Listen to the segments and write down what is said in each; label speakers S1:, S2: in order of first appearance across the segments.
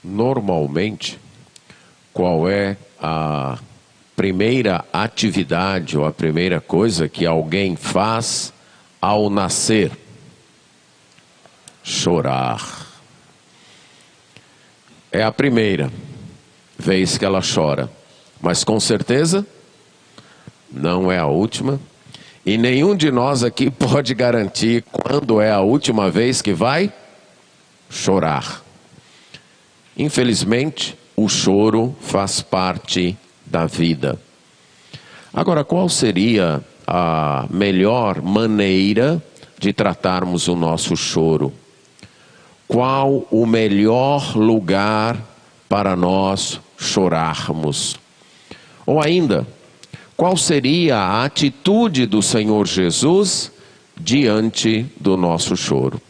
S1: Normalmente, qual é a primeira atividade ou a primeira coisa que alguém faz ao nascer? Chorar. É a primeira vez que ela chora, mas com certeza não é a última, e nenhum de nós aqui pode garantir quando é a última vez que vai chorar. Infelizmente, o choro faz parte da vida. Agora, qual seria a melhor maneira de tratarmos o nosso choro? Qual o melhor lugar para nós chorarmos? Ou ainda, qual seria a atitude do Senhor Jesus diante do nosso choro?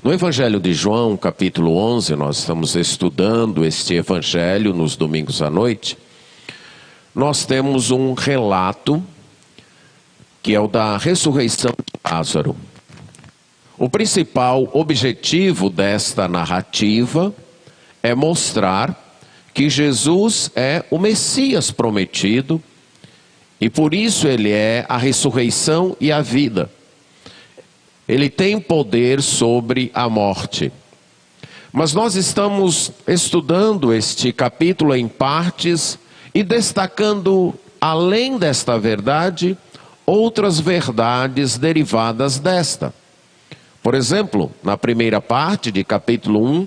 S1: No Evangelho de João, capítulo 11, nós estamos estudando este Evangelho nos domingos à noite. Nós temos um relato que é o da ressurreição de Lázaro. O principal objetivo desta narrativa é mostrar que Jesus é o Messias prometido e por isso ele é a ressurreição e a vida. Ele tem poder sobre a morte. Mas nós estamos estudando este capítulo em partes e destacando, além desta verdade, outras verdades derivadas desta. Por exemplo, na primeira parte de capítulo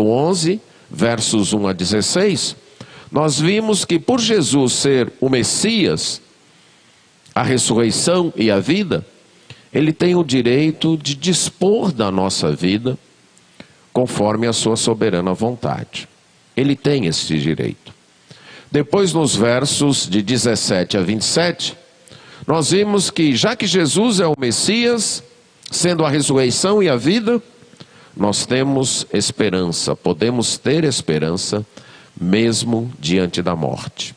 S1: 11, versos 1 a 16, nós vimos que por Jesus ser o Messias, a ressurreição e a vida, ele tem o direito de dispor da nossa vida conforme a sua soberana vontade. Ele tem esse direito. Depois, nos versos de 17 a 27, nós vimos que já que Jesus é o Messias, sendo a ressurreição e a vida, nós temos esperança, podemos ter esperança mesmo diante da morte.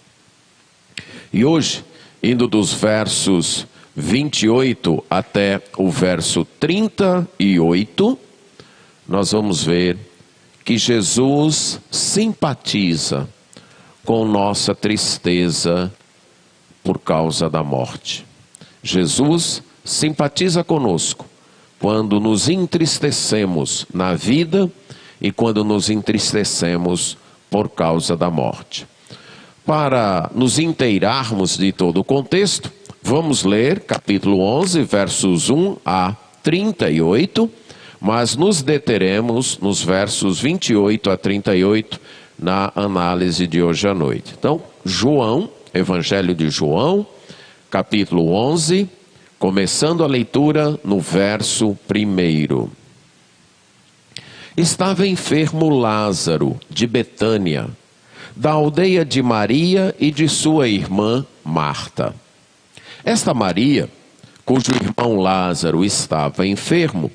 S1: E hoje, indo dos versos 28 até o verso 38, nós vamos ver que Jesus simpatiza com nossa tristeza por causa da morte. Jesus simpatiza conosco quando nos entristecemos na vida e quando nos entristecemos por causa da morte. Para nos inteirarmos de todo o contexto, vamos ler capítulo 11, versos 1 a 38, mas nos deteremos nos versos 28 a 38 na análise de hoje à noite. Então, João, Evangelho de João, capítulo 11, começando a leitura no verso 1. Estava enfermo Lázaro, de Betânia, da aldeia de Maria e de sua irmã Marta. Esta Maria, cujo irmão Lázaro estava enfermo,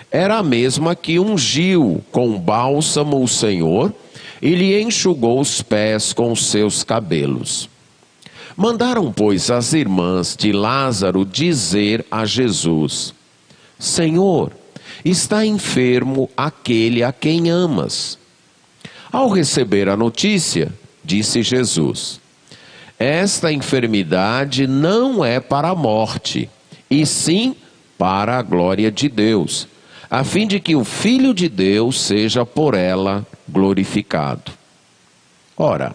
S1: era a mesma que ungiu com bálsamo o Senhor e lhe enxugou os pés com os seus cabelos. Mandaram, pois, as irmãs de Lázaro dizer a Jesus: Senhor, está enfermo aquele a quem amas. Ao receber a notícia, disse Jesus: esta enfermidade não é para a morte, e sim para a glória de Deus, a fim de que o Filho de Deus seja por ela glorificado. Ora,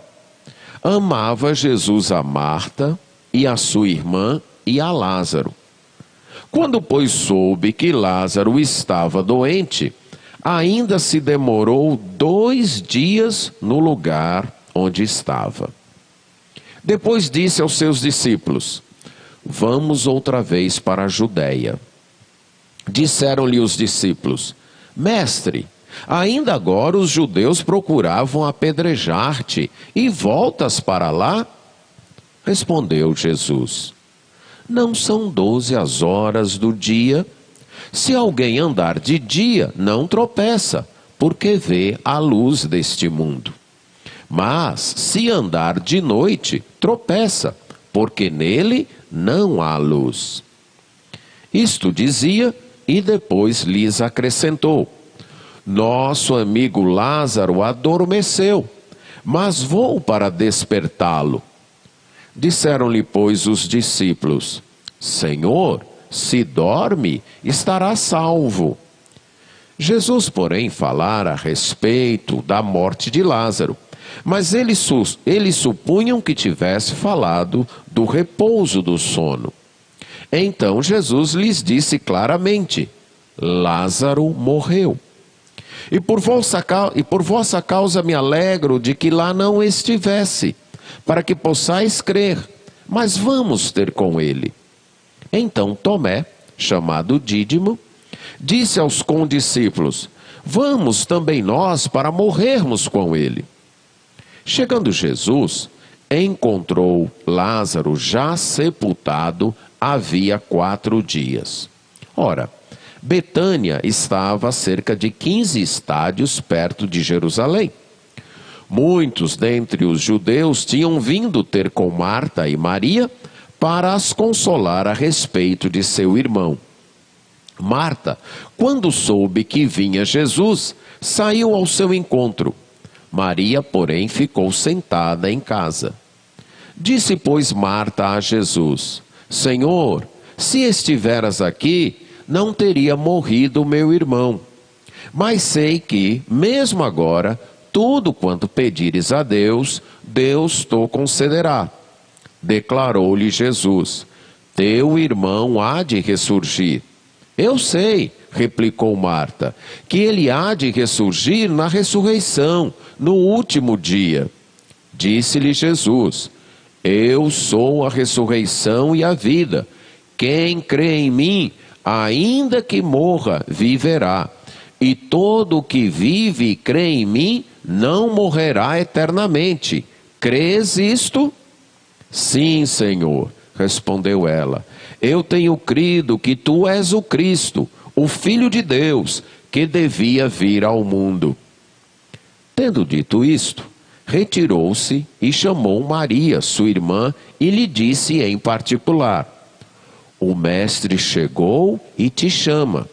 S1: amava Jesus a Marta e a sua irmã e a Lázaro. Quando, pois, soube que Lázaro estava doente, ainda se demorou 2 dias no lugar onde estava. Depois disse aos seus discípulos: vamos outra vez para a Judeia. Disseram-lhe os discípulos: Mestre, ainda agora os judeus procuravam apedrejar-te, e voltas para lá? Respondeu Jesus: não são 12 as horas do dia? Se alguém andar de dia, não tropeça, porque vê a luz deste mundo. Mas se andar de noite, tropeça, porque nele não há luz. Isto dizia, e depois lhes acrescentou: Nosso amigo Lázaro adormeceu, mas vou para despertá-lo. Disseram-lhe, pois, os discípulos: Senhor, se dorme, estará salvo. Jesus, porém, falara a respeito da morte de Lázaro, mas eles supunham que tivesse falado do repouso do sono. Então Jesus lhes disse claramente: Lázaro morreu. E por vossa causa me alegro de que lá não estivesse, para que possais crer, mas vamos ter com ele. Então Tomé, chamado Dídimo, disse aos condiscípulos: Vamos também nós para morrermos com ele. Chegando Jesus, encontrou Lázaro já sepultado havia 4 dias. Ora, Betânia estava a cerca de 15 estádios perto de Jerusalém. Muitos dentre os judeus tinham vindo ter com Marta e Maria para as consolar a respeito de seu irmão. Marta, quando soube que vinha Jesus, saiu ao seu encontro. Maria, porém, ficou sentada em casa. Disse, pois, Marta a Jesus: Senhor, se estiveras aqui, não teria morrido meu irmão. Mas sei que, mesmo agora, tudo quanto pedires a Deus, Deus te concederá. Declarou-lhe Jesus: Teu irmão há de ressurgir. Eu sei, replicou Marta, que ele há de ressurgir na ressurreição, no último dia. Disse-lhe Jesus: Eu sou a ressurreição e a vida. Quem crê em mim, ainda que morra, viverá. E todo o que vive e crê em mim, não morrerá eternamente. Crês isto? Sim, Senhor, respondeu ela. Eu tenho crido que tu és o Cristo, o Filho de Deus, que devia vir ao mundo. Tendo dito isto, retirou-se e chamou Maria, sua irmã, e lhe disse em particular: O mestre chegou e te chama.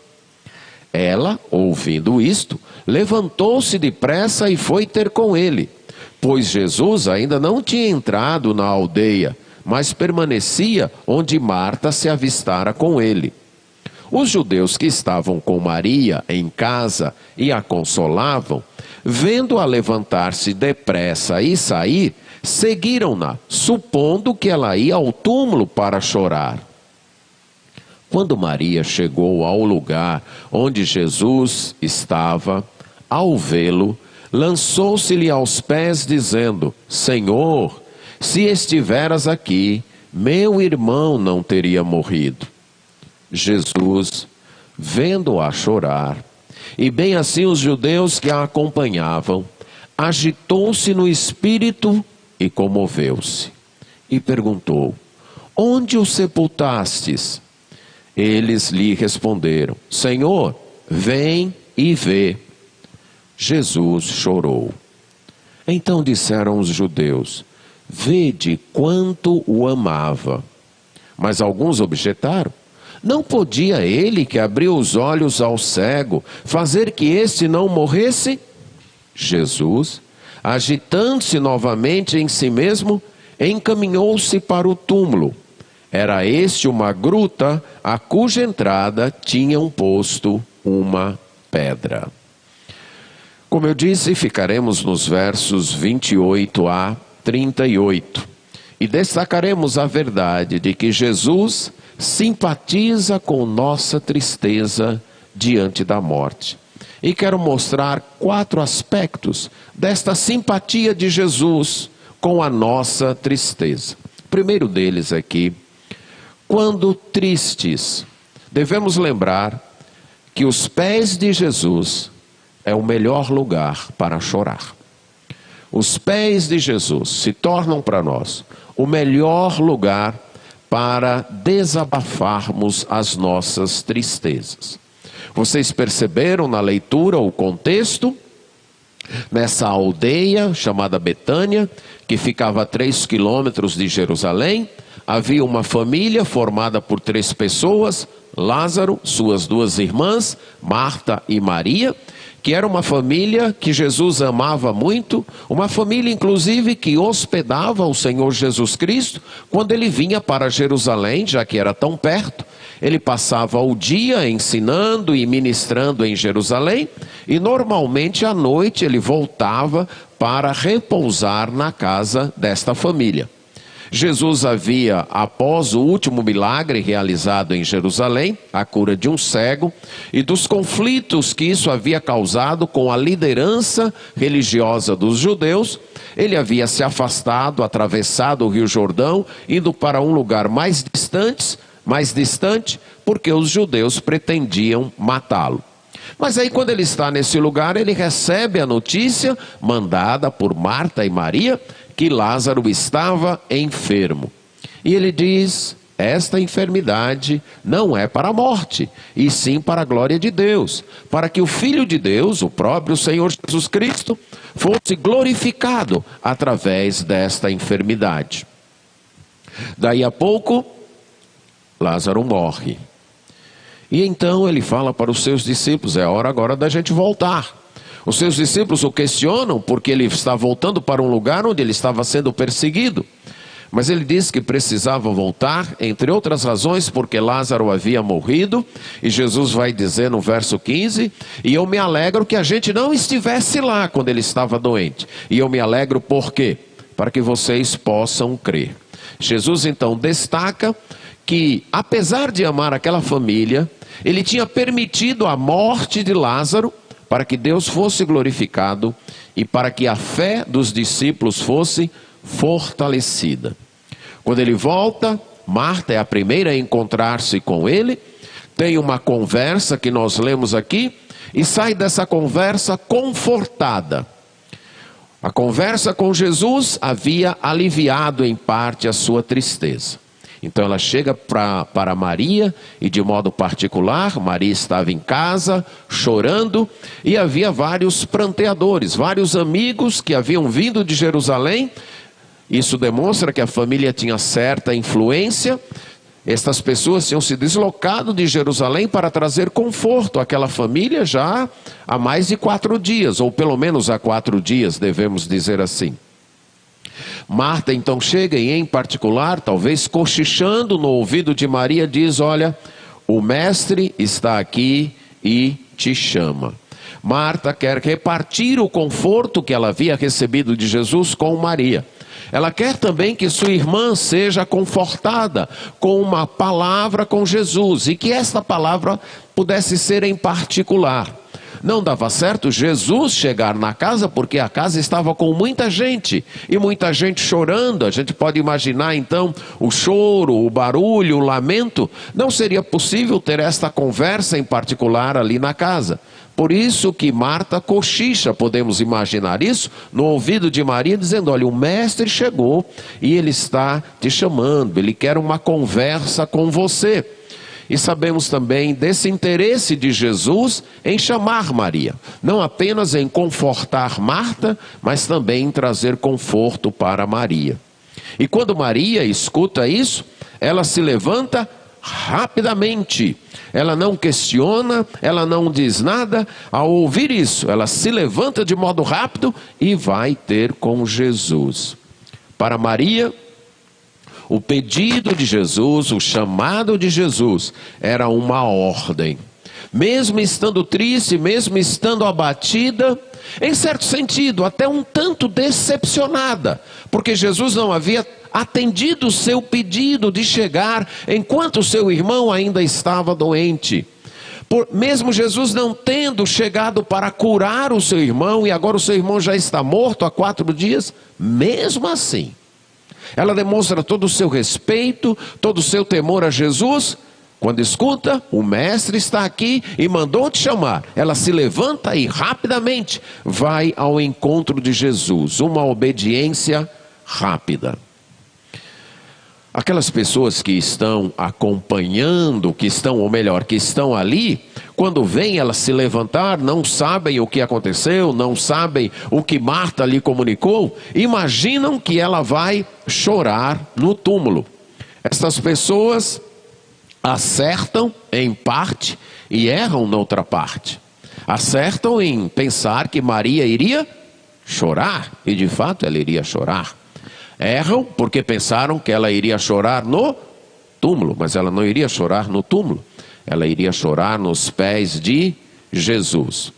S1: Ela, ouvindo isto, levantou-se depressa e foi ter com ele, pois Jesus ainda não tinha entrado na aldeia, mas permanecia onde Marta se avistara com ele. Os judeus que estavam com Maria em casa e a consolavam, vendo-a levantar-se depressa e sair, seguiram-na, supondo que ela ia ao túmulo para chorar. Quando Maria chegou ao lugar onde Jesus estava, ao vê-lo, lançou-se-lhe aos pés, dizendo: Senhor, se estiveras aqui, meu irmão não teria morrido. Jesus, vendo-a chorar, e bem assim os judeus que a acompanhavam, agitou-se no espírito e comoveu-se. E perguntou: Onde o sepultastes? Eles lhe responderam: Senhor, vem e vê. Jesus chorou. Então disseram os judeus: Vede quanto o amava. Mas alguns objetaram: Não podia ele, que abriu os olhos ao cego, fazer que este não morresse? Jesus, agitando-se novamente em si mesmo, encaminhou-se para o túmulo. Era este uma gruta, a cuja entrada tinham posto uma pedra. Como eu disse, ficaremos nos versos 28 a 38. E destacaremos a verdade de que Jesus simpatiza com nossa tristeza diante da morte. E quero mostrar 4 aspectos desta simpatia de Jesus com a nossa tristeza. O primeiro deles aqui: quando tristes, devemos lembrar que os pés de Jesus é o melhor lugar para chorar. Os pés de Jesus se tornam para nós o melhor lugar para desabafarmos as nossas tristezas. Vocês perceberam na leitura o contexto? Nessa aldeia chamada Betânia, que ficava a 3 quilômetros de Jerusalém, havia uma família formada por 3 pessoas, Lázaro, suas 2 irmãs, Marta e Maria, que era uma família que Jesus amava muito, uma família inclusive que hospedava o Senhor Jesus Cristo quando ele vinha para Jerusalém, já que era tão perto. Ele passava o dia ensinando e ministrando em Jerusalém, e normalmente à noite ele voltava para repousar na casa desta família. Jesus havia, após o último milagre realizado em Jerusalém, a cura de um cego, e dos conflitos que isso havia causado com a liderança religiosa dos judeus, ele havia se afastado, atravessado o Rio Jordão, indo para um lugar mais distante, porque os judeus pretendiam matá-lo. Mas aí quando ele está nesse lugar, ele recebe a notícia, mandada por Marta e Maria, que Lázaro estava enfermo. E ele diz: esta enfermidade não é para a morte, e sim para a glória de Deus, para que o Filho de Deus, o próprio Senhor Jesus Cristo, fosse glorificado através desta enfermidade. Daí a pouco, Lázaro morre. E então ele fala para os seus discípulos: é hora agora da gente voltar. Os seus discípulos o questionam porque ele está voltando para um lugar onde ele estava sendo perseguido. Mas ele diz que precisava voltar, entre outras razões, porque Lázaro havia morrido. E Jesus vai dizer no verso 15: e eu me alegro que a gente não estivesse lá quando ele estava doente. E eu me alegro por quê? Para que vocês possam crer. Jesus então destaca que, apesar de amar aquela família, ele tinha permitido a morte de Lázaro para que Deus fosse glorificado e para que a fé dos discípulos fosse fortalecida. Quando ele volta, Marta é a primeira a encontrar-se com ele, tem uma conversa que nós lemos aqui e sai dessa conversa confortada. A conversa com Jesus havia aliviado em parte a sua tristeza. Então ela chega para Maria, e de modo particular, Maria estava em casa, chorando, e havia vários pranteadores, vários amigos que haviam vindo de Jerusalém. Isso demonstra que a família tinha certa influência. Estas pessoas tinham se deslocado de Jerusalém para trazer conforto àquela família já há mais de 4 dias, ou pelo menos há 4 dias, devemos dizer assim. Marta então chega e, em particular, talvez cochichando no ouvido de Maria, diz: olha, o mestre está aqui e te chama. Marta quer repartir o conforto que ela havia recebido de Jesus com Maria. Ela quer também que sua irmã seja confortada com uma palavra com Jesus, e que esta palavra pudesse ser em particular. Não dava certo Jesus chegar na casa, porque a casa estava com muita gente, e muita gente chorando. A gente pode imaginar então o choro, o barulho, o lamento. Não seria possível ter esta conversa em particular ali na casa. Por isso que Marta cochicha, podemos imaginar isso, no ouvido de Maria, dizendo: olha, o mestre chegou e ele está te chamando, ele quer uma conversa com você. E sabemos também desse interesse de Jesus em chamar Maria, não apenas em confortar Marta, mas também em trazer conforto para Maria. E quando Maria escuta isso, ela se levanta rapidamente. Ela não questiona, ela não diz nada. Ao ouvir isso, ela se levanta de modo rápido e vai ter com Jesus. Para Maria, o pedido de Jesus, o chamado de Jesus, era uma ordem. Mesmo estando triste, mesmo estando abatida, em certo sentido, até um tanto decepcionada, porque Jesus não havia atendido o seu pedido de chegar enquanto seu irmão ainda estava doente. Mesmo Jesus não tendo chegado para curar o seu irmão, e agora o seu irmão já está morto há 4 dias, mesmo assim, ela demonstra todo o seu respeito, todo o seu temor a Jesus. Quando escuta, o mestre está aqui e mandou te chamar, ela se levanta e rapidamente vai ao encontro de Jesus. Uma obediência rápida. Aquelas pessoas que estão acompanhando, que estão ali, quando veem ela se levantar, não sabem o que aconteceu, não sabem o que Marta lhe comunicou, imaginam que ela vai chorar no túmulo. Essas pessoas acertam em parte e erram na outra parte. Acertam em pensar que Maria iria chorar, e de fato ela iria chorar. Erram porque pensaram que ela iria chorar no túmulo, mas ela não iria chorar no túmulo, ela iria chorar nos pés de Jesus.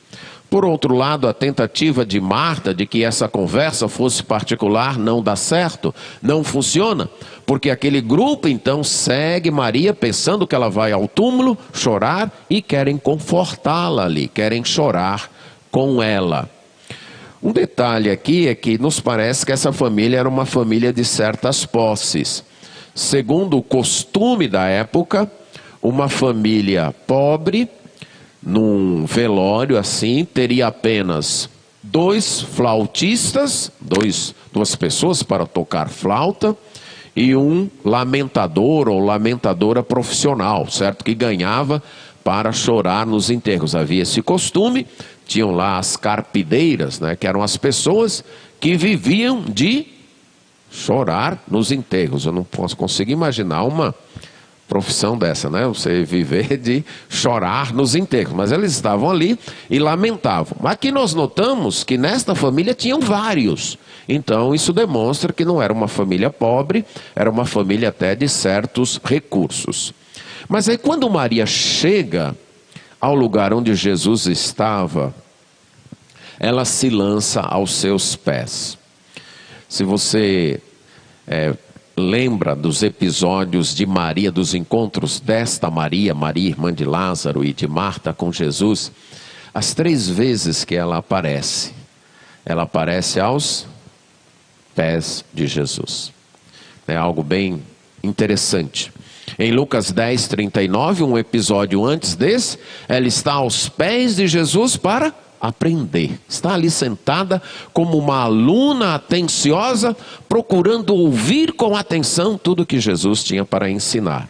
S1: Por outro lado, a tentativa de Marta de que essa conversa fosse particular não dá certo, não funciona, porque aquele grupo então segue Maria pensando que ela vai ao túmulo chorar e querem confortá-la ali, querem chorar com ela. Um detalhe aqui é que nos parece que essa família era uma família de certas posses. Segundo o costume da época, uma família pobre, num velório assim, teria apenas 2 flautistas, duas pessoas para tocar flauta, e um lamentador ou lamentadora profissional, certo? Que ganhava para chorar nos enterros. Havia esse costume, tinham lá as carpideiras, né? Que eram as pessoas que viviam de chorar nos enterros. Eu não posso conseguir imaginar uma profissão dessa, né? Você viver de chorar nos enterros. Mas eles estavam ali e lamentavam. Aqui nós notamos que nesta família tinham vários. Então isso demonstra que não era uma família pobre, era uma família até de certos recursos. Mas aí quando Maria chega ao lugar onde Jesus estava, ela se lança aos seus pés. Se você lembra dos episódios de Maria, dos encontros desta Maria, Maria, irmã de Lázaro, e de Marta com Jesus, as 3 vezes que ela aparece aos pés de Jesus. É algo bem interessante. Em Lucas 10, 39, um episódio antes desse, ela está aos pés de Jesus para aprender. Está ali sentada como uma aluna atenciosa, procurando ouvir com atenção tudo que Jesus tinha para ensinar.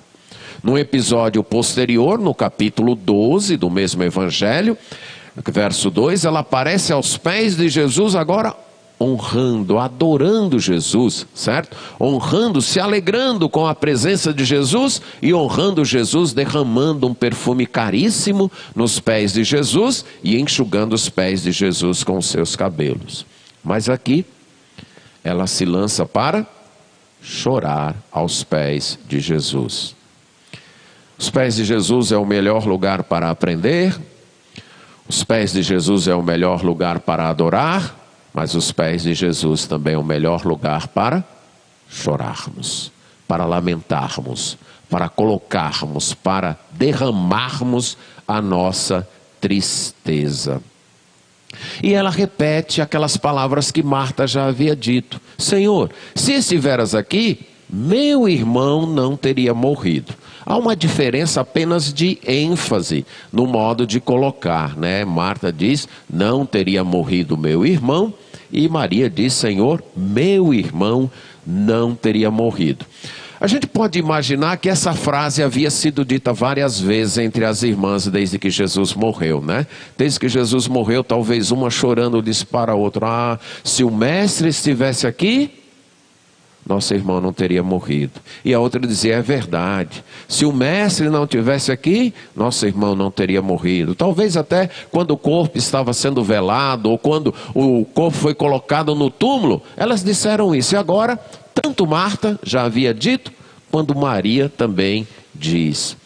S1: No episódio posterior, no capítulo 12 do mesmo evangelho, verso 2, ela aparece aos pés de Jesus agora honrando, adorando Jesus, certo? Honrando, se alegrando com a presença de Jesus e honrando Jesus, derramando um perfume caríssimo nos pés de Jesus e enxugando os pés de Jesus com os seus cabelos. Mas aqui, ela se lança para chorar aos pés de Jesus. Os pés de Jesus é o melhor lugar para aprender, os pés de Jesus é o melhor lugar para adorar, mas os pés de Jesus também é o melhor lugar para chorarmos, para lamentarmos, para colocarmos, para derramarmos a nossa tristeza. E ela repete aquelas palavras que Marta já havia dito: Senhor, se estiveras aqui, meu irmão não teria morrido. Há uma diferença apenas de ênfase no modo de colocar, né? Marta diz, não teria morrido meu irmão, e Maria diz, Senhor, meu irmão não teria morrido. A gente pode imaginar que essa frase havia sido dita várias vezes entre as irmãs desde que Jesus morreu, né? Desde que Jesus morreu, talvez uma chorando disse para a outra, se o mestre estivesse aqui, nosso irmão não teria morrido. E a outra dizia, é verdade, se o mestre não estivesse aqui, nosso irmão não teria morrido. Talvez até quando o corpo estava sendo velado, ou quando o corpo foi colocado no túmulo, elas disseram isso. E agora, tanto Marta já havia dito, quando Maria também diz.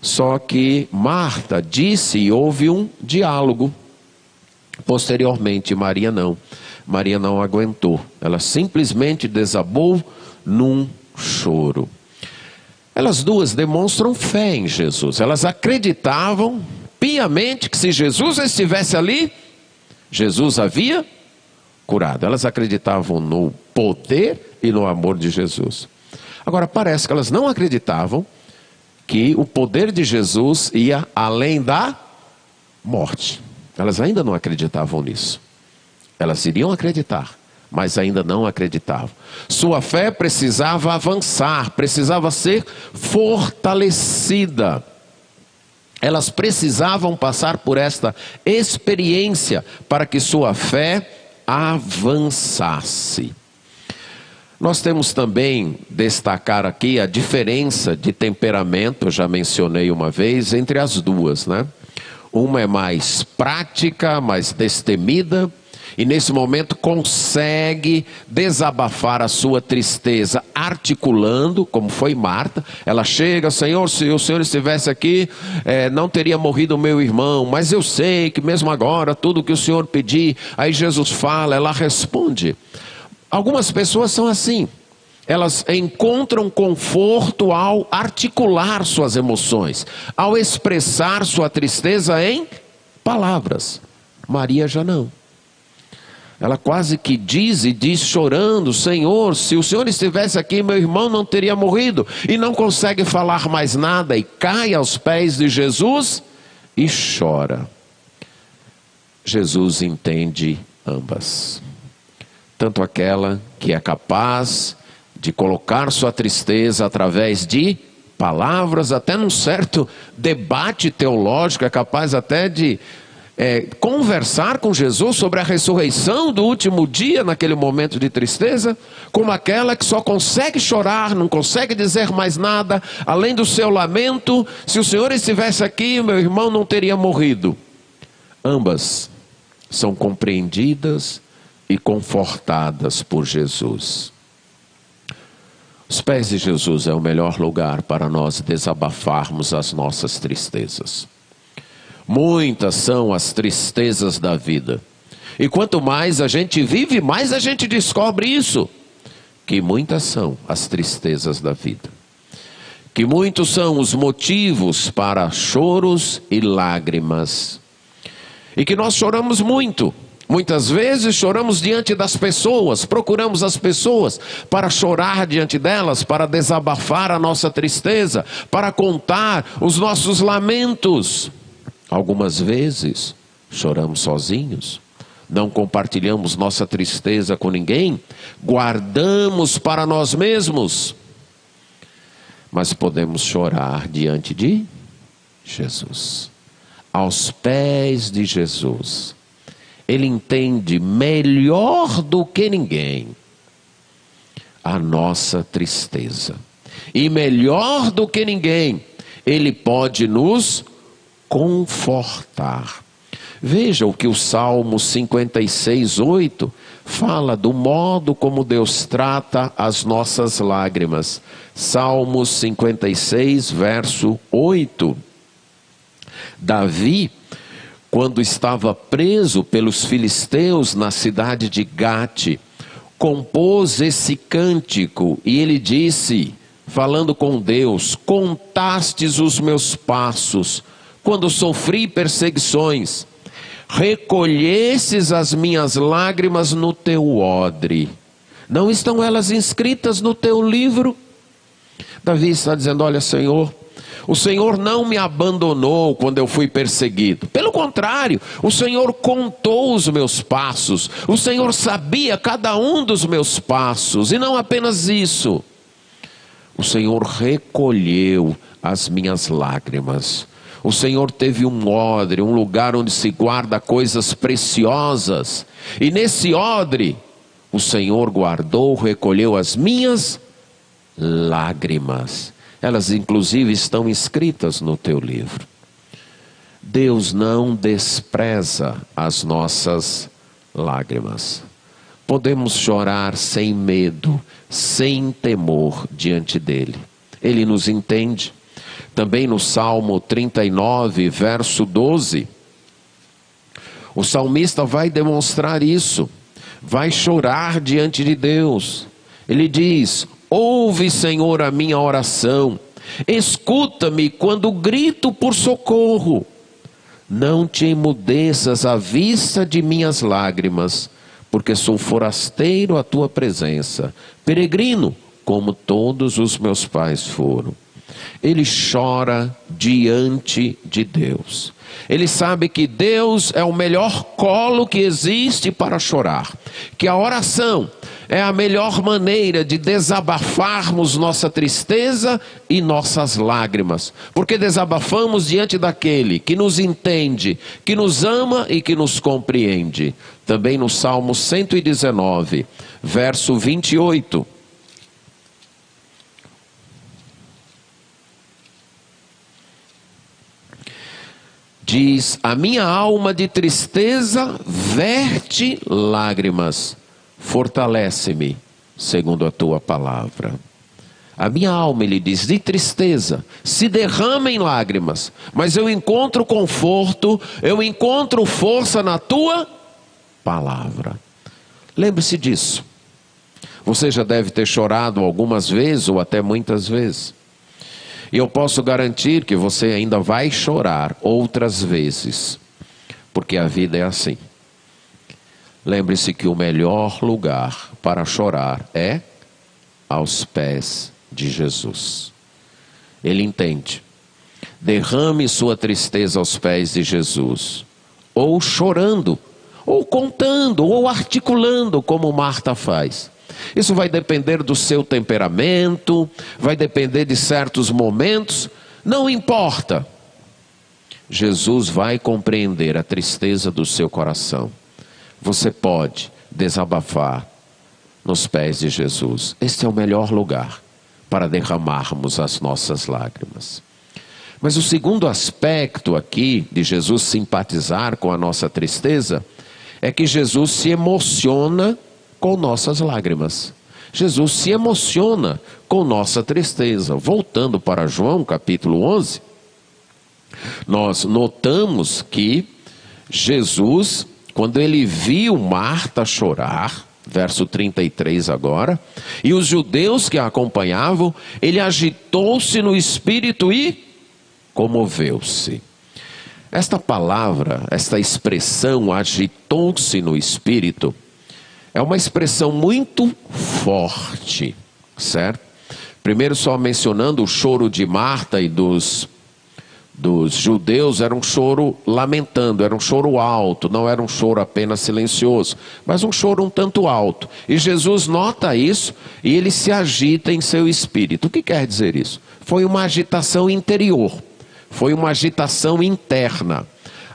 S1: Só que Marta disse e houve um diálogo. Posteriormente, Maria não aguentou. Ela simplesmente desabou num choro. Elas duas demonstram fé em Jesus. Elas acreditavam piamente que se Jesus estivesse ali, Jesus havia curado. Elas acreditavam no poder e no amor de Jesus. Agora parece que elas não acreditavam que o poder de Jesus ia além da morte. Elas ainda não acreditavam nisso. Elas iriam acreditar, mas ainda não acreditavam. Sua fé precisava avançar, precisava ser fortalecida. Elas precisavam passar por esta experiência para que sua fé avançasse. Nós temos também destacar aqui a diferença de temperamento, eu já mencionei uma vez, entre as duas, né? Uma é mais prática, mais destemida, e nesse momento consegue desabafar a sua tristeza, articulando, como foi Marta. Ela chega: Senhor, se o Senhor estivesse aqui, não teria morrido o meu irmão, mas eu sei que mesmo agora, tudo que o Senhor pedir. Aí Jesus fala, ela responde. Algumas pessoas são assim, elas encontram conforto ao articular suas emoções, ao expressar sua tristeza em palavras. Maria já não. Ela quase que diz e diz chorando: Senhor, se o Senhor estivesse aqui, meu irmão não teria morrido. E não consegue falar mais nada e cai aos pés de Jesus e chora. Jesus entende ambas. Tanto aquela que é capaz de colocar sua tristeza através de palavras, até num certo debate teológico, é capaz até de conversar com Jesus sobre a ressurreição do último dia, naquele momento de tristeza, como aquela que só consegue chorar, não consegue dizer mais nada, além do seu lamento: se o Senhor estivesse aqui, meu irmão não teria morrido. Ambas são compreendidas e confortadas por Jesus. Os pés de Jesus é o melhor lugar para nós desabafarmos as nossas tristezas. Muitas são as tristezas da vida. E quanto mais a gente vive, mais a gente descobre isso. Que muitas são as tristezas da vida. Que muitos são os motivos para choros e lágrimas. E que nós choramos muito. Muitas vezes choramos diante das pessoas, procuramos as pessoas para chorar diante delas, para desabafar a nossa tristeza, para contar os nossos lamentos. Algumas vezes choramos sozinhos, não compartilhamos nossa tristeza com ninguém, guardamos para nós mesmos. Mas podemos chorar diante de Jesus, aos pés de Jesus. Ele entende melhor do que ninguém a nossa tristeza. E melhor do que ninguém, Ele pode nos confortar. Veja o que o Salmo 56:8 fala do modo como Deus trata as nossas lágrimas. Salmos 56, verso 8. Davi, quando estava preso pelos filisteus na cidade de Gate, compôs esse cântico e ele disse, falando com Deus: contastes os meus passos quando sofri perseguições, recolhesses as minhas lágrimas no teu odre. Não estão elas inscritas no teu livro? Davi está dizendo: olha, Senhor, o Senhor não me abandonou quando eu fui perseguido. Pelo contrário, o Senhor contou os meus passos. O Senhor sabia cada um dos meus passos. E não apenas isso. O Senhor recolheu as minhas lágrimas. O Senhor teve um odre, um lugar onde se guarda coisas preciosas. E nesse odre, o Senhor guardou, recolheu as minhas lágrimas. Elas inclusive estão escritas no teu livro. Deus não despreza as nossas lágrimas. Podemos chorar sem medo, sem temor diante dele. Ele nos entende. Também no Salmo 39, verso 12, o salmista vai demonstrar isso. Vai chorar diante de Deus. Ele diz: ouve, Senhor, a minha oração. Escuta-me quando grito por socorro. Não te emudeças à vista de minhas lágrimas, porque sou forasteiro à tua presença, peregrino, como todos os meus pais foram. Ele chora diante de Deus. Ele sabe que Deus é o melhor colo que existe para chorar. Que a oração é a melhor maneira de desabafarmos nossa tristeza e nossas lágrimas. Porque desabafamos diante daquele que nos entende, que nos ama e que nos compreende. Também no Salmo 119, verso 28. diz: a minha alma de tristeza verte lágrimas, fortalece-me segundo a tua palavra. A minha alma, ele diz, de tristeza, se derrama em lágrimas, mas eu encontro conforto, eu encontro força na tua palavra. Lembre-se disso. Você já deve ter chorado algumas vezes ou até muitas vezes. E eu posso garantir que você ainda vai chorar outras vezes, porque a vida é assim. Lembre-se que o melhor lugar para chorar é aos pés de Jesus. Ele entende. Derrame sua tristeza aos pés de Jesus, ou chorando, ou contando, ou articulando, como Marta faz. Isso vai depender do seu temperamento, vai depender de certos momentos, não importa. Jesus vai compreender a tristeza do seu coração. Você pode desabafar nos pés de Jesus. Este é o melhor lugar para derramarmos as nossas lágrimas. Mas o segundo aspecto aqui de Jesus simpatizar com a nossa tristeza é que Jesus se emociona com nossas lágrimas. Jesus se emociona com nossa tristeza. Voltando para João capítulo 11, nós notamos que Jesus, quando ele viu Marta chorar, verso 33 agora, e os judeus que a acompanhavam, ele agitou-se no espírito e comoveu-se. Esta palavra, esta expressão, agitou-se no espírito, é uma expressão muito forte, certo? Primeiro só mencionando o choro de Marta e dos judeus, era um choro lamentando, era um choro alto, não era um choro apenas silencioso, mas um choro um tanto alto. E Jesus nota isso e ele se agita em seu espírito. O que quer dizer isso? Foi uma agitação interior, foi uma agitação interna.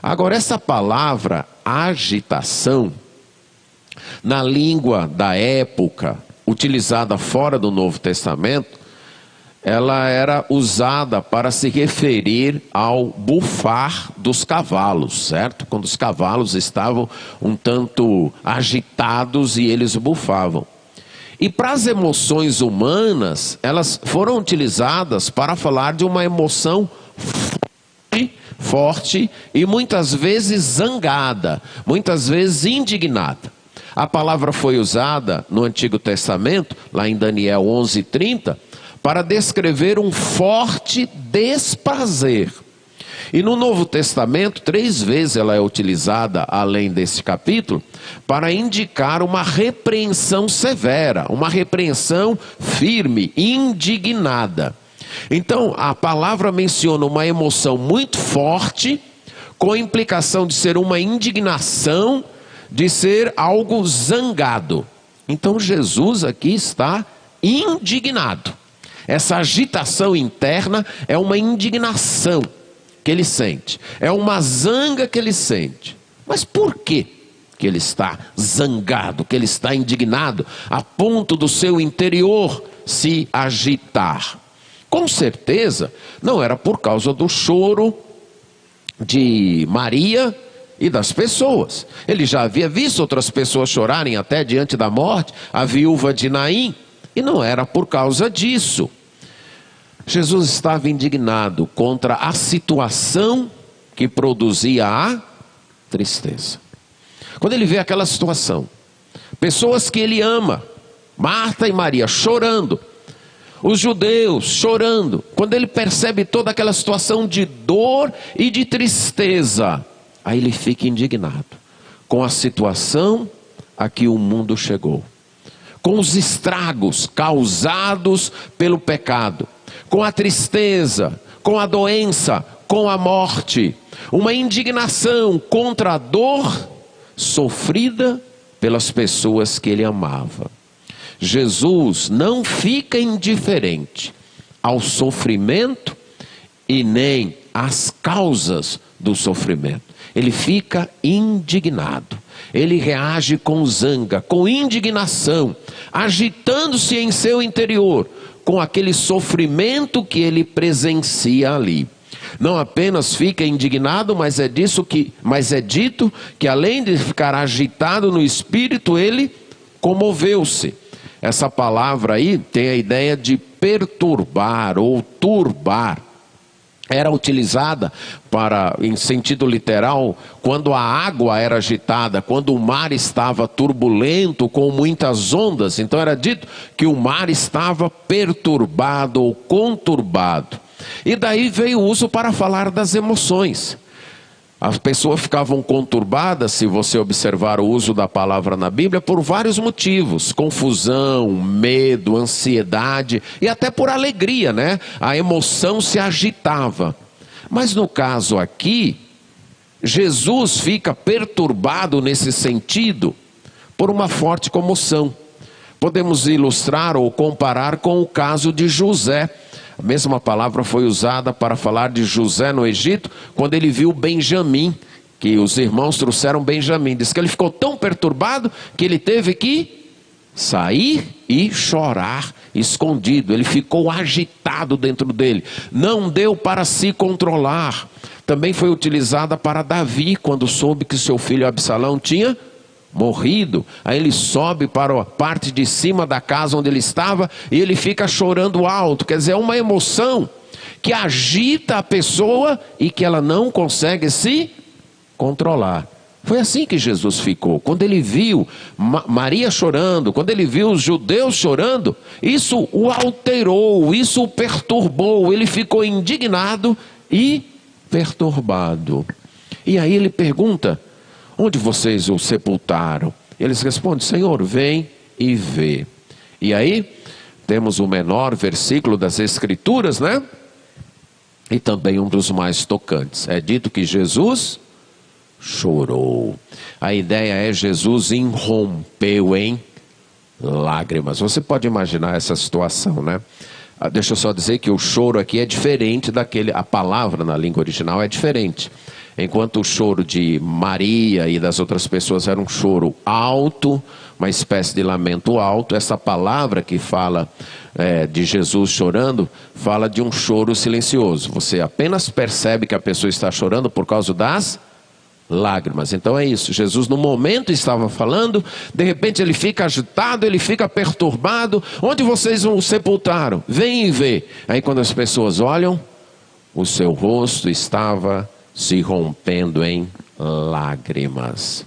S1: Agora, essa palavra agitação, na língua da época, utilizada fora do Novo Testamento, ela era usada para se referir ao bufar dos cavalos, certo? Quando os cavalos estavam um tanto agitados e eles bufavam. E para as emoções humanas, elas foram utilizadas para falar de uma emoção forte e muitas vezes zangada, muitas vezes indignada. A palavra foi usada no Antigo Testamento, lá em Daniel 11:30, para descrever um forte desprazer. E no Novo Testamento, 3 vezes ela é utilizada, além desse capítulo, para indicar uma repreensão severa, uma repreensão firme, indignada. Então, a palavra menciona uma emoção muito forte, com a implicação de ser uma indignação, de ser algo zangado. Então, Jesus aqui está indignado. Essa agitação interna é uma indignação que ele sente, é uma zanga que ele sente. Mas por que ele está zangado, que ele está indignado, a ponto do seu interior se agitar? Com certeza, não era por causa do choro de Maria e das pessoas. Ele já havia visto outras pessoas chorarem até diante da morte, a viúva de Naim, e não era por causa disso. Jesus estava indignado contra a situação que produzia a tristeza. Quando ele vê aquela situação, pessoas que ele ama, Marta e Maria chorando, os judeus chorando, quando ele percebe toda aquela situação de dor e de tristeza, aí ele fica indignado com a situação a que o mundo chegou, com os estragos causados pelo pecado, com a tristeza, com a doença, com a morte, uma indignação contra a dor sofrida pelas pessoas que ele amava. Jesus não fica indiferente ao sofrimento e nem às causas do sofrimento. Ele fica indignado. Ele reage com zanga, com indignação, agitando-se em seu interior com aquele sofrimento que ele presencia ali. Não apenas fica indignado, mas é dito que além de ficar agitado no espírito, ele comoveu-se. Essa palavra aí tem a ideia de perturbar ou turbar. Era utilizada em sentido literal, quando a água era agitada, quando o mar estava turbulento, com muitas ondas. Então era dito que o mar estava perturbado ou conturbado. E daí veio o uso para falar das emoções. As pessoas ficavam conturbadas, se você observar o uso da palavra na Bíblia, por vários motivos: confusão, medo, ansiedade e até por alegria, né? A emoção se agitava. Mas no caso aqui, Jesus fica perturbado nesse sentido por uma forte comoção. Podemos ilustrar ou comparar com o caso de José. A mesma palavra foi usada para falar de José no Egito, quando ele viu Benjamim, que os irmãos trouxeram Benjamim. Diz que ele ficou tão perturbado que ele teve que sair e chorar escondido. Ele ficou agitado dentro dele, não deu para se controlar. Também foi utilizada para Davi, quando soube que seu filho Absalão tinha morrido. Aí ele sobe para a parte de cima da casa onde ele estava e ele fica chorando alto. Quer dizer, é uma emoção que agita a pessoa e que ela não consegue se controlar. Foi assim que Jesus ficou. Quando ele viu Maria chorando, quando ele viu os judeus chorando, isso o alterou, isso o perturbou. Ele ficou indignado e perturbado. E aí ele pergunta: onde vocês o sepultaram? Eles respondem: Senhor, vem e vê. E aí, temos o menor versículo das Escrituras, né? E também um dos mais tocantes. É dito que Jesus chorou. A ideia é: Jesus irrompeu em lágrimas. Você pode imaginar essa situação, né? Deixa eu só dizer que o choro aqui é diferente a palavra na língua original é diferente. Enquanto o choro de Maria e das outras pessoas era um choro alto, uma espécie de lamento alto, essa palavra que fala de Jesus chorando, fala de um choro silencioso. Você apenas percebe que a pessoa está chorando por causa das lágrimas. Então é isso, Jesus no momento estava falando, de repente ele fica agitado, ele fica perturbado. Onde vocês o sepultaram? Vem e vê. Aí quando as pessoas olham, o seu rosto estava se rompendo em lágrimas.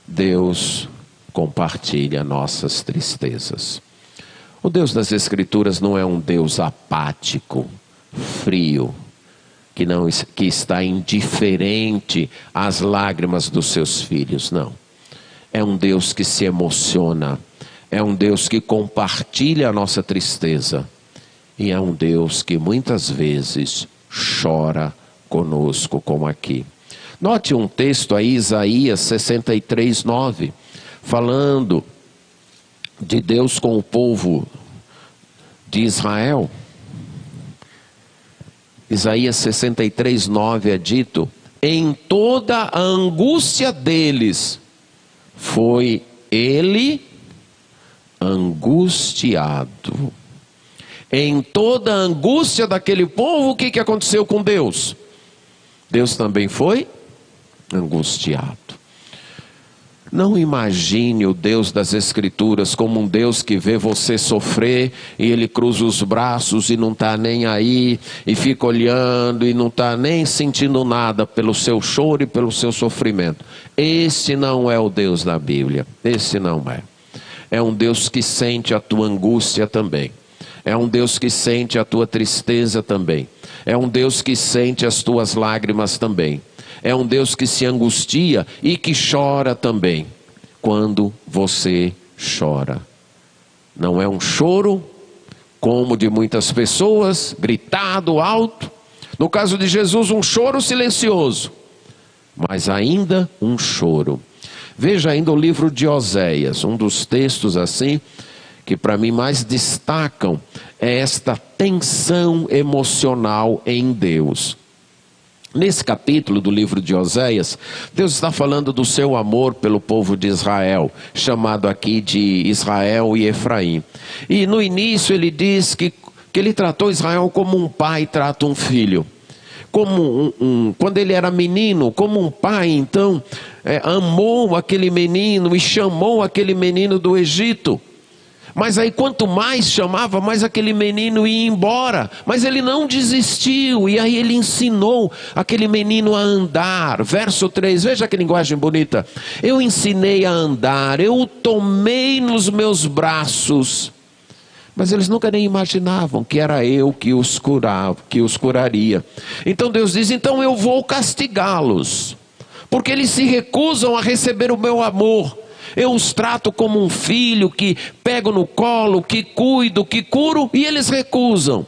S1: Deus compartilha nossas tristezas. O Deus das Escrituras não é um Deus apático, frio, que está indiferente às lágrimas dos seus filhos, não. É um Deus que se emociona, é um Deus que compartilha a nossa tristeza, e é um Deus que muitas vezes chora conosco, como aqui. Note um texto aí, Isaías 63:9, falando de Deus com o povo de Israel. Isaías 63:9 é dito: em toda a angústia deles foi ele angustiado. Em toda a angústia daquele povo, o que aconteceu com Deus? Deus também foi angustiado. Não imagine o Deus das Escrituras como um Deus que vê você sofrer e ele cruza os braços e não está nem aí, e fica olhando e não está nem sentindo nada pelo seu choro e pelo seu sofrimento. Esse não é o Deus da Bíblia, esse não é. É um Deus que sente a tua angústia também. É um Deus que sente a tua tristeza também. É um Deus que sente as tuas lágrimas também. É um Deus que se angustia e que chora também, quando você chora. Não é um choro como de muitas pessoas, gritado, alto. No caso de Jesus, um choro silencioso, mas ainda um choro. Veja ainda o livro de Oséias, um dos textos assim, que para mim mais destacam é esta tensão emocional em Deus. Nesse capítulo do livro de Oséias, Deus está falando do seu amor pelo povo de Israel, chamado aqui de Israel e Efraim. E no início ele diz que ele tratou Israel como um pai trata um filho. como quando ele era menino, como um pai, então, amou aquele menino e chamou aquele menino do Egito. Mas aí quanto mais chamava, mais aquele menino ia embora. Mas ele não desistiu, e aí ele ensinou aquele menino a andar. Verso 3, veja que linguagem bonita. Eu ensinei a andar, eu o tomei nos meus braços. Mas eles nunca nem imaginavam que era eu que os curava, que os curaria. Então Deus diz, então eu vou castigá-los, porque eles se recusam a receber o meu amor. Eu os trato como um filho que pego no colo, que cuido, que curo, e eles recusam.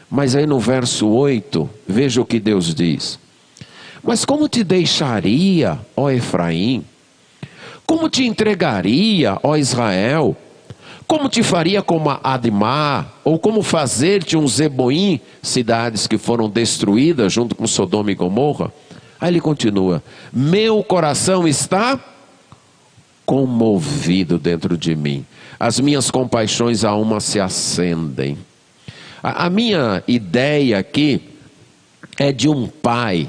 S1: Mas aí no verso 8, veja o que Deus diz. Mas como te deixaria, ó Efraim? Como te entregaria, ó Israel? Como te faria como a Admá? Ou como fazer-te um Zeboim, cidades que foram destruídas junto com Sodoma e Gomorra? Aí ele continua, meu coração está comovido dentro de mim, as minhas compaixões a uma se acendem. A minha ideia aqui é de um pai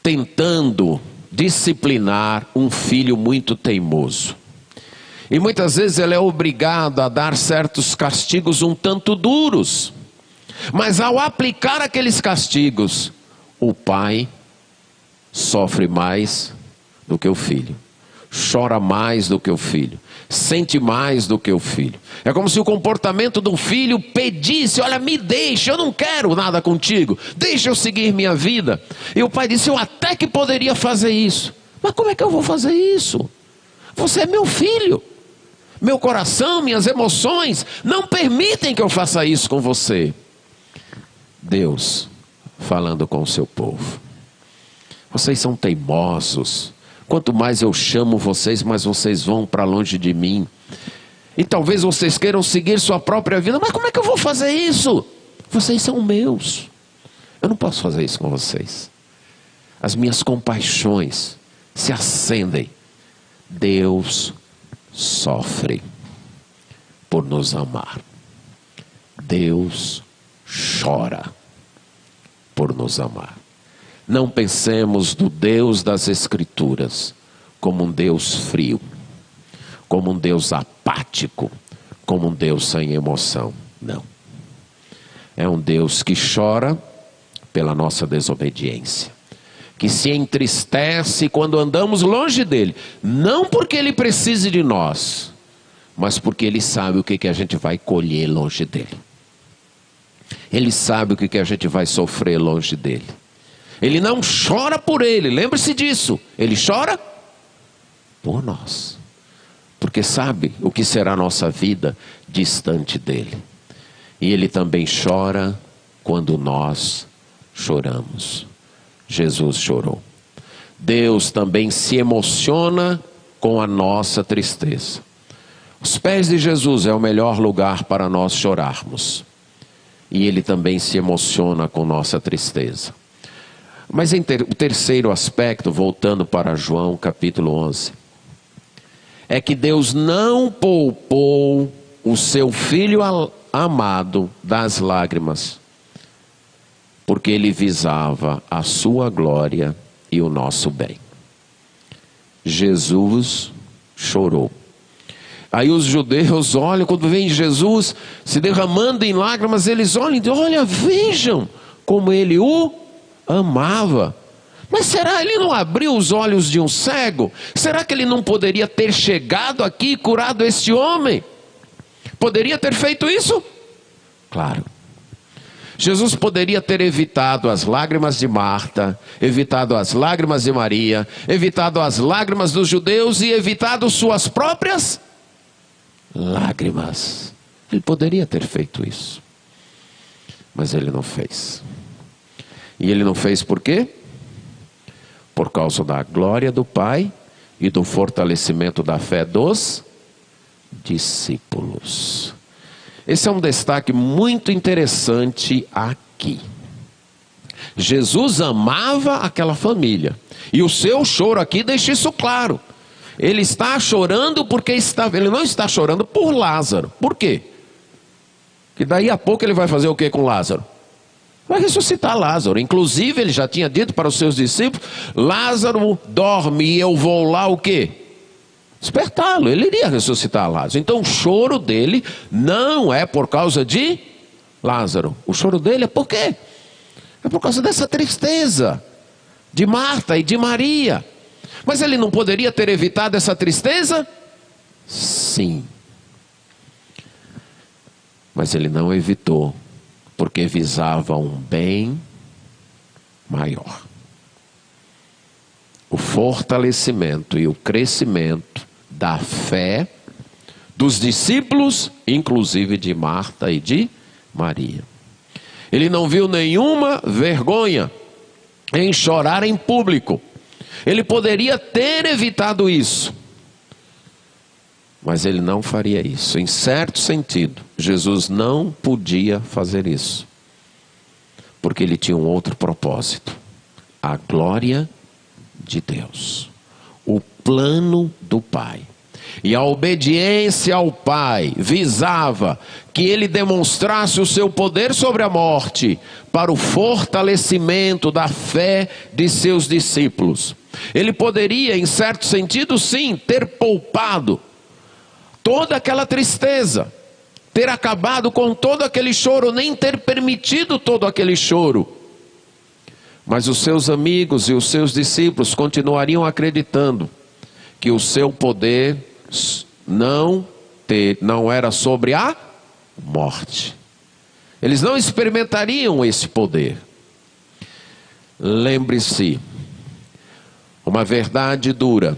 S1: tentando disciplinar um filho muito teimoso. E muitas vezes ele é obrigado a dar certos castigos um tanto duros. Mas ao aplicar aqueles castigos, o pai sofre mais do que o filho. Chora mais do que o filho, sente mais do que o filho. É como se o comportamento do filho pedisse, olha, me deixa, eu não quero nada contigo, deixa eu seguir minha vida. E o pai disse, eu até que poderia fazer isso, mas como é que eu vou fazer isso? Você é meu filho, meu coração, minhas emoções não permitem que eu faça isso com você. Deus falando com o seu povo, vocês são teimosos. Quanto mais eu chamo vocês, mais vocês vão para longe de mim. E talvez vocês queiram seguir sua própria vida. Mas como é que eu vou fazer isso? Vocês são meus. Eu não posso fazer isso com vocês. As minhas compaixões se acendem. Deus sofre por nos amar. Deus chora por nos amar. Não pensemos do Deus das Escrituras como um Deus frio, como um Deus apático, como um Deus sem emoção. Não. É um Deus que chora pela nossa desobediência, que se entristece quando andamos longe dele, não porque ele precise de nós, mas porque ele sabe o que a gente vai colher longe dele. Ele sabe o que a gente vai sofrer longe dele. Ele não chora por ele, lembre-se disso. Ele chora por nós, porque sabe o que será a nossa vida distante dele. E ele também chora quando nós choramos. Jesus chorou. Deus também se emociona com a nossa tristeza. Os pés de Jesus é o melhor lugar para nós chorarmos. E ele também se emociona com nossa tristeza. Mas o terceiro aspecto, voltando para João capítulo 11, é que Deus não poupou o seu Filho amado das lágrimas, porque ele visava a sua glória e o nosso bem. Jesus chorou. Aí os judeus olham, quando veem Jesus se derramando em lágrimas, eles olham e dizem, olha, vejam como ele o amava. Mas será ele não abriu os olhos de um cego? Será que ele não poderia ter chegado aqui e curado este homem? Poderia ter feito isso? Claro. Jesus poderia ter evitado as lágrimas de Marta, evitado as lágrimas de Maria, evitado as lágrimas dos judeus e evitado suas próprias lágrimas. Ele poderia ter feito isso, mas ele não fez. E ele não fez por quê? Por causa da glória do Pai e do fortalecimento da fé dos discípulos. Esse é um destaque muito interessante aqui. Jesus amava aquela família. E o seu choro aqui deixa isso claro. Ele está chorando porque ele não está chorando por Lázaro. Por quê? Que daí a pouco ele vai fazer o que com Lázaro? vai ressuscitar Lázaro. Inclusive ele já tinha dito para os seus discípulos: Lázaro dorme e eu vou lá o quê? Despertá-lo. Ele iria ressuscitar Lázaro. Então o choro dele não é por causa de Lázaro. O choro dele é por quê? É por causa dessa tristeza de Marta e de Maria. Mas ele não poderia ter evitado essa tristeza? Sim. Mas ele não evitou, porque visava um bem maior. O fortalecimento e o crescimento da fé dos discípulos, inclusive de Marta e de Maria. Ele não viu nenhuma vergonha em chorar em público. Ele poderia ter evitado isso, mas ele não faria isso. Em certo sentido, Jesus não podia fazer isso, porque ele tinha um outro propósito: a glória de Deus, o plano do Pai. E a obediência ao Pai visava que ele demonstrasse o seu poder sobre a morte para o fortalecimento da fé de seus discípulos. Ele poderia, em certo sentido, sim, ter poupado toda aquela tristeza, ter acabado com todo aquele choro, nem ter permitido todo aquele choro. Mas os seus amigos e os seus discípulos continuariam acreditando que o seu poder não era sobre a morte. Eles não experimentariam esse poder. Lembre-se, uma verdade dura: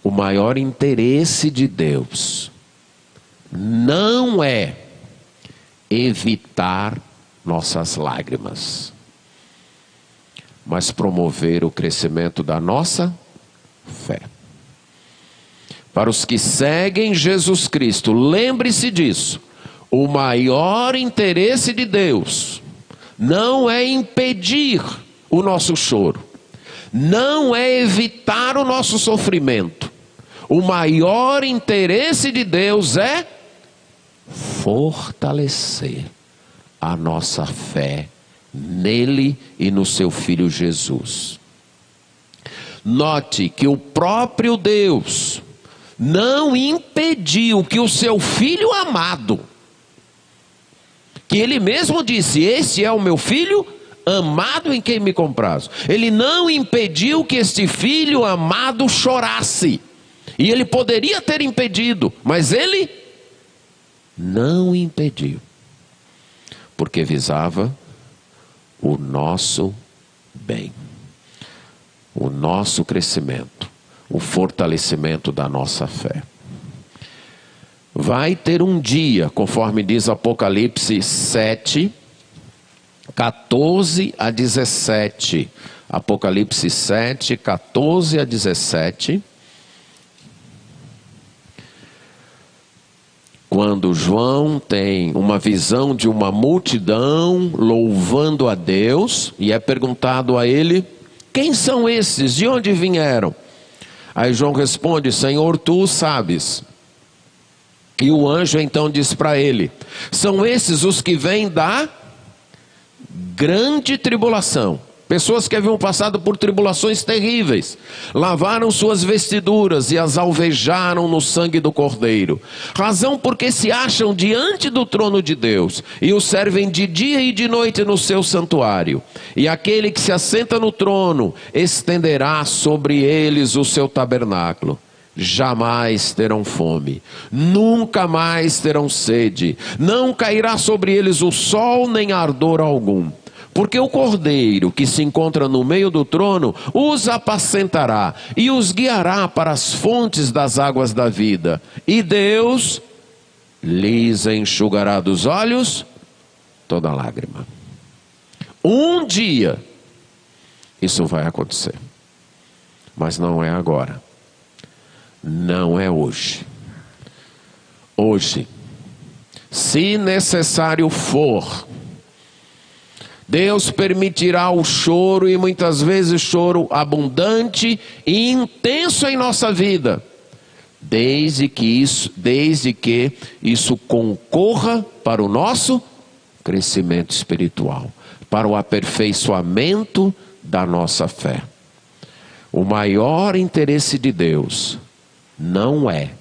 S1: o maior interesse de Deus não é evitar nossas lágrimas, mas promover o crescimento da nossa fé. Para os que seguem Jesus Cristo, lembre-se disso: o maior interesse de Deus não é impedir o nosso choro, não é evitar o nosso sofrimento. O maior interesse de Deus é fortalecer a nossa fé nele e no seu Filho Jesus. Note que o próprio Deus não impediu que o seu Filho amado, que ele mesmo disse: este é o meu Filho amado em quem me comprazo. Ele não impediu que este Filho amado chorasse. E ele poderia ter impedido, mas ele não impediu, porque visava o nosso bem, o nosso crescimento, o fortalecimento da nossa fé. Vai ter um dia, conforme diz Apocalipse 7, 14 a 17. Apocalipse 7, 14 a 17. Quando João tem uma visão de uma multidão louvando a Deus, e é perguntado a ele: quem são esses? De onde vieram? Aí João responde: Senhor, tu o sabes. E o anjo então diz para ele: são esses os que vêm da grande tribulação. Pessoas que haviam passado por tribulações terríveis, lavaram suas vestiduras e as alvejaram no sangue do Cordeiro. Razão porque se acham diante do trono de Deus e o servem de dia e de noite no seu santuário. E aquele que se assenta no trono estenderá sobre eles o seu tabernáculo. Jamais terão fome, nunca mais terão sede, não cairá sobre eles o sol nem ardor algum. Porque o Cordeiro que se encontra no meio do trono os apacentará e os guiará para as fontes das águas da vida. E Deus lhes enxugará dos olhos toda lágrima. Um dia isso vai acontecer, mas não é agora, não é hoje. Hoje, se necessário for, Deus permitirá o choro, e muitas vezes choro abundante e intenso em nossa vida, desde que isso concorra para o nosso crescimento espiritual, para o aperfeiçoamento da nossa fé. O maior interesse de Deus não é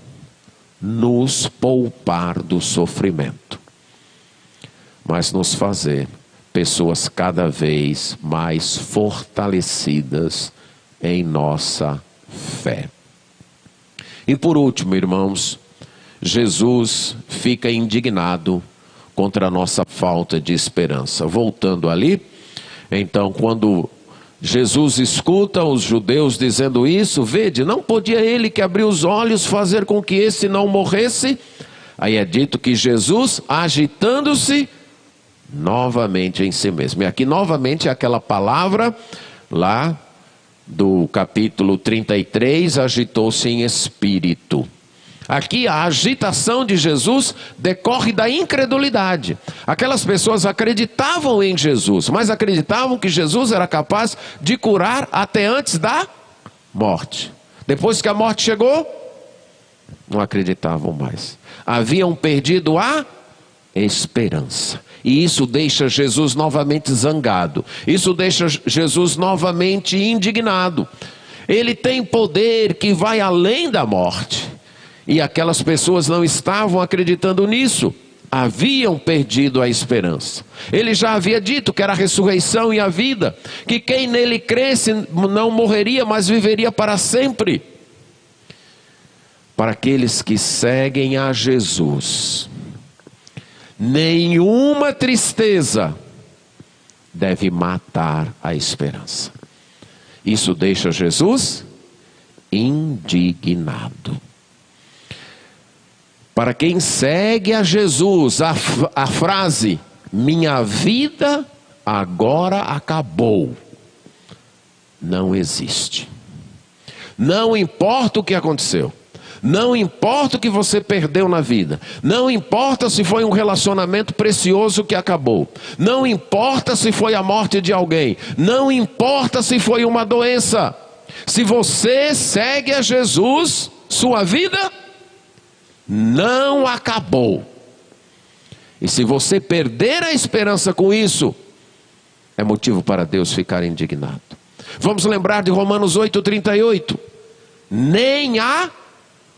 S1: nos poupar do sofrimento, mas nos fazer pessoas cada vez mais fortalecidas em nossa fé. E por último, irmãos, Jesus fica indignado contra a nossa falta de esperança. Voltando ali, então, quando Jesus escuta os judeus dizendo isso, vede, não podia ele que abriu os olhos fazer com que esse não morresse? Aí é dito que Jesus, agitando-se novamente em si mesmo. E aqui novamente é aquela palavra lá do capítulo 33, agitou-se em espírito. Aqui a agitação de Jesus decorre da incredulidade. Aquelas pessoas acreditavam em Jesus, mas acreditavam que Jesus era capaz de curar até antes da morte. Depois que a morte chegou, não acreditavam mais. Haviam perdido a esperança. E isso deixa Jesus novamente zangado. Isso deixa Jesus novamente indignado. Ele tem poder que vai além da morte. E aquelas pessoas não estavam acreditando nisso. Haviam perdido a esperança. Ele já havia dito que era a ressurreição e a vida. Que quem nele cresce não morreria, mas viveria para sempre. Para aqueles que seguem a Jesus, nenhuma tristeza deve matar a esperança. Isso deixa Jesus indignado. Para quem segue a Jesus, a frase, minha vida agora acabou, não existe. Não importa o que aconteceu. Não importa o que você perdeu na vida. Não importa se foi um relacionamento precioso que acabou. Não importa se foi a morte de alguém. Não importa se foi uma doença. Se você segue a Jesus, sua vida não acabou. E se você perder a esperança com isso, é motivo para Deus ficar indignado. Vamos lembrar de Romanos 8:38. Nem a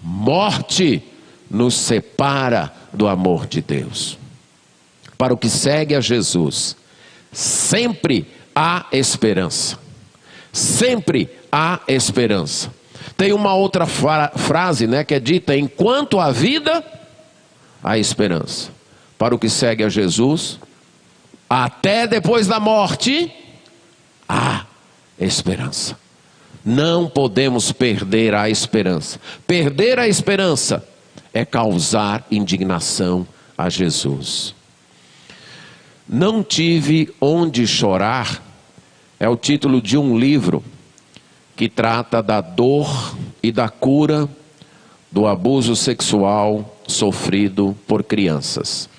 S1: morte nos separa do amor de Deus. Para o que segue a Jesus, sempre há esperança. Sempre há esperança. Tem uma outra frase, que é dita, enquanto há vida, há esperança. Para o que segue a Jesus, até depois da morte, há esperança. Não podemos perder a esperança. Perder a esperança é causar indignação a Jesus. Não tive onde chorar é o título de um livro que trata da dor e da cura do abuso sexual sofrido por crianças.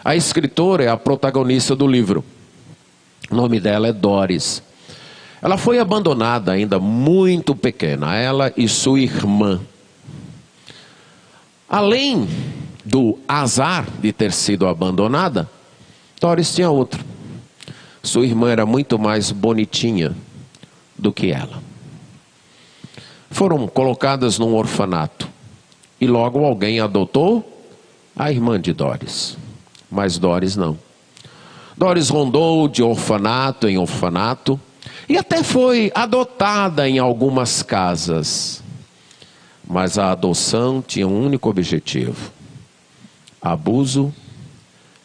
S1: A escritora é a protagonista do livro. O nome dela é Doris. Ela foi abandonada ainda muito pequena, ela e sua irmã. Além do azar de ter sido abandonada, Doris tinha outro. Sua irmã era muito mais bonitinha do que ela. Foram colocadas num orfanato. E logo alguém adotou a irmã de Doris. Mas Doris não. Doris rondou de orfanato em orfanato. E até foi adotada em algumas casas. Mas a adoção tinha um único objetivo: abuso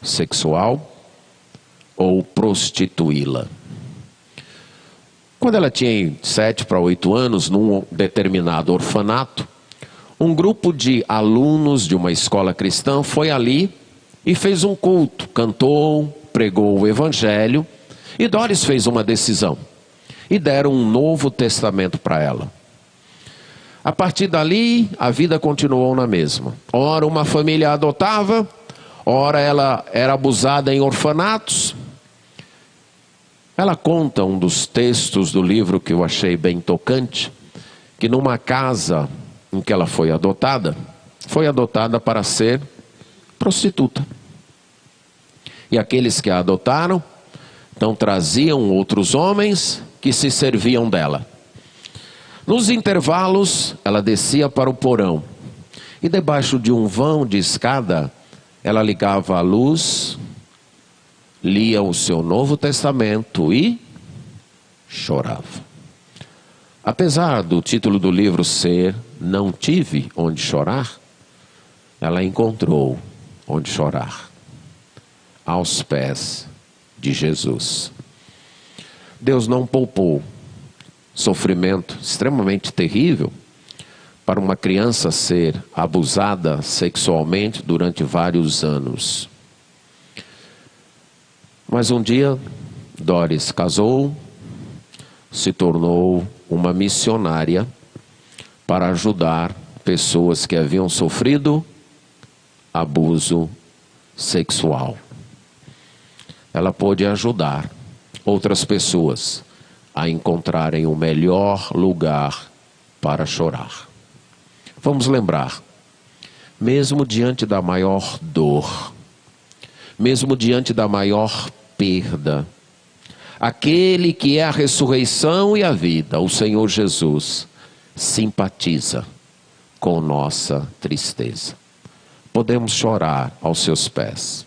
S1: sexual ou prostituí-la. Quando ela tinha 7 para 8 anos, num determinado orfanato, um grupo de alunos de uma escola cristã foi ali e fez um culto, cantou, pregou o evangelho, e Doris fez uma decisão. E deram um Novo Testamento para ela. A partir dali, a vida continuou na mesma. Ora uma família a adotava, ora ela era abusada em orfanatos. Ela conta um dos textos do livro que eu achei bem tocante, que numa casa em que ela foi adotada para ser prostituta. E aqueles que a adotaram, então traziam outros homens que se serviam dela. Nos intervalos, ela descia para o porão. E debaixo de um vão de escada, ela ligava a luz, lia o seu Novo Testamento e chorava. Apesar do título do livro ser Não Tive Onde Chorar, ela encontrou onde chorar, aos pés de Jesus. Deus não poupou sofrimento extremamente terrível para uma criança ser abusada sexualmente durante vários anos. Mas um dia, Doris casou, se tornou uma missionária para ajudar pessoas que haviam sofrido abuso sexual. Ela pôde ajudar outras pessoas a encontrarem o melhor lugar para chorar. Vamos lembrar, mesmo diante da maior dor, mesmo diante da maior perda, aquele que é a ressurreição e a vida, o Senhor Jesus, simpatiza com nossa tristeza. Podemos chorar aos seus pés.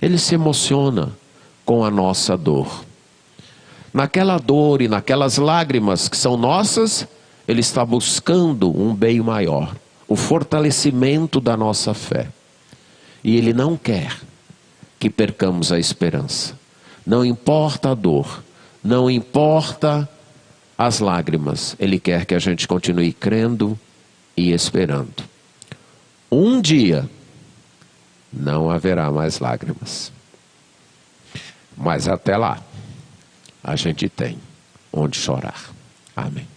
S1: Ele se emociona com a nossa dor. Naquela dor e naquelas lágrimas que são nossas, Ele está buscando um bem maior, o fortalecimento da nossa fé. E Ele não quer que percamos a esperança. Não importa a dor, não importa as lágrimas, Ele quer que a gente continue crendo e esperando. Um dia não haverá mais lágrimas. Mas até lá, a gente tem onde chorar. Amém.